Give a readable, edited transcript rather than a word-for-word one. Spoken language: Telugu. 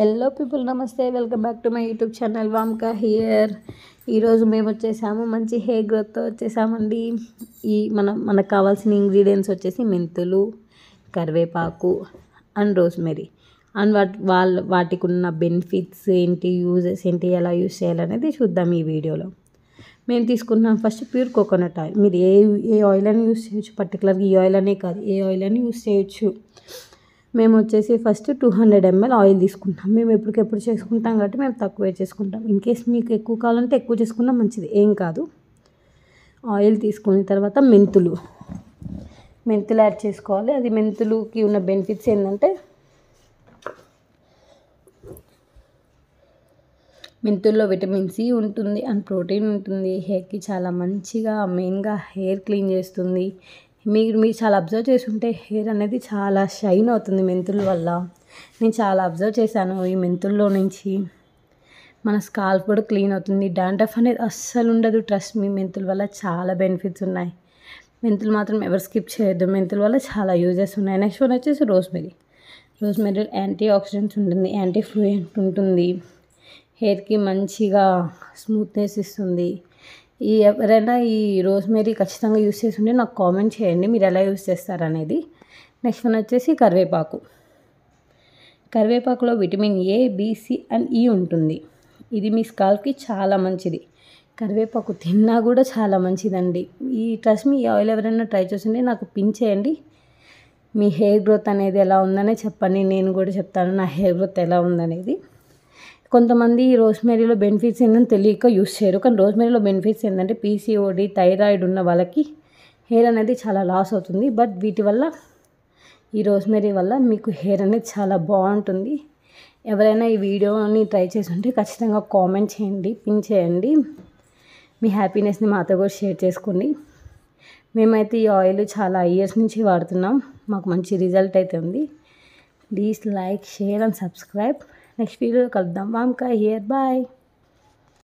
హలో పీపుల్, నమస్తే. Welcome back to my YouTube channel వామ్కా హియర్. ఈరోజు మేము వచ్చేసాము, మంచి హెయిర్ గ్రోత్తో వచ్చేసామండి. మనకు కావాల్సిన ఇంగ్రీడియంట్స్ వచ్చేసి మెంతులు, కరివేపాకు అండ్ రోస్మెరీ. అండ్ వాటికి ఉన్న బెనిఫిట్స్ ఏంటి, యూజెస్ ఏంటి, ఎలా యూజ్ చేయాలనేది చూద్దాం ఈ వీడియోలో. మేము తీసుకున్నాం ఫస్ట్ ప్యూర్ కోకోనట్ ఆయిల్. మీరు ఏ ఆయిల్ అని యూజ్ చేయొచ్చు, పర్టికులర్గా ఈ ఆయిల్ అనే కాదు, ఏ ఆయిల్ అని యూజ్ చేయొచ్చు. మేము వచ్చేసి ఫస్ట్ 200 ml ఆయిల్ తీసుకుంటాం. మేము ఎప్పటికెప్పుడు చేసుకుంటాం కాబట్టి మేము తక్కువే చేసుకుంటాం. ఇన్ కేస్ మీకు ఎక్కువ కావాలంటే ఎక్కువ చేసుకున్నా మంచిది, ఏం కాదు. ఆయిల్ తీసుకున్న తర్వాత మెంతులు యాడ్ చేసుకోవాలి. అది మెంతులుకి ఉన్న బెనిఫిట్స్ ఏంటంటే, మెంతుల్లో విటమిన్ సి ఉంటుంది అండ్ ప్రోటీన్ ఉంటుంది. హెయిర్కి చాలా మంచిగా, మెయిన్గా హెయిర్ క్లీన్ చేస్తుంది. మీరు చాలా అబ్జర్వ్ చేస్తుంటే హెయిర్ అనేది చాలా షైన్ అవుతుంది మెంతుల వల్ల. నేను చాలా అబ్జర్వ్ చేశాను. ఈ మెంతుల్లో నుంచి మన స్కాల్ప్ కూడా క్లీన్ అవుతుంది. డాండ్రఫ్ అనేది అస్సలు ఉండదు. ట్రస్ట్ మీ, మెంతుల వల్ల చాలా బెనిఫిట్స్ ఉన్నాయి. మెంతులు మాత్రం ఎవరు స్కిప్ చేయొద్దు. మెంతుల వల్ల చాలా యూజెస్ ఉన్నాయి. నెక్స్ట్ వన్ వచ్చేసి రోస్మెరీ. యాంటీ ఆక్సిడెంట్స్ ఉంటుంది, యాంటీ ఫ్లూయెంట్ ఉంటుంది. హెయిర్కి మంచిగా స్మూత్నెస్ ఇస్తుంది. ఎవరైనా ఈ రోస్మెరీ ఖచ్చితంగా యూస్ చేస్తుంటే నాకు కామెంట్ చేయండి, మీరు ఎలా యూస్ చేస్తారనేది. నెక్స్ట్ వన్ వచ్చేసి కరివేపాకులో vitamin A, B, C and E ఉంటుంది. ఇది మీ స్కాల్ప్కి చాలా మంచిది. కరివేపాకు తిన్నా కూడా చాలా మంచిదండి. ట్రస్ట్ మీ, ఆయిల్ ఎవరైనా ట్రై చేస్తుంటే నాకు పిన్ చేయండి. మీ హెయిర్ గ్రోత్ అనేది ఎలా ఉందనే చెప్పండి, నేను కూడా చెప్తాను నా హెయిర్ గ్రోత్ ఎలా ఉందనేది. కొంతమంది రోస్మెరీలో బెనిఫిట్స్ ఏంటని తెలియక యూస్ చేయరు. కానీ రోస్మెరీలో బెనిఫిట్స్ ఏంటంటే, పీసీఓడి, థైరాయిడ్ ఉన్న వాళ్ళకి హెయిర్ అనేది చాలా లాస్ అవుతుంది. బట్ ఈ రోస్మెరీ వల్ల మీకు హెయిర్ అనేది చాలా బాగుంటుంది. ఎవరైనా ఈ వీడియోని ట్రై చేసి ఉంటే ఖచ్చితంగా కామెంట్ చేయండి, పిన్ చేయండి. మీ హ్యాపీనెస్ని మాతో కూడా షేర్ చేసుకోండి. మేమైతే ఈ ఆయిల్ చాలా ఇయర్స్ నుంచి వాడుతున్నాం. మాకు మంచి రిజల్ట్ అయితే ఉంది. Please like, share and subscribe. Next వీడియోలో కలుద్దాం. వామ్కా హియర్, బాయ్.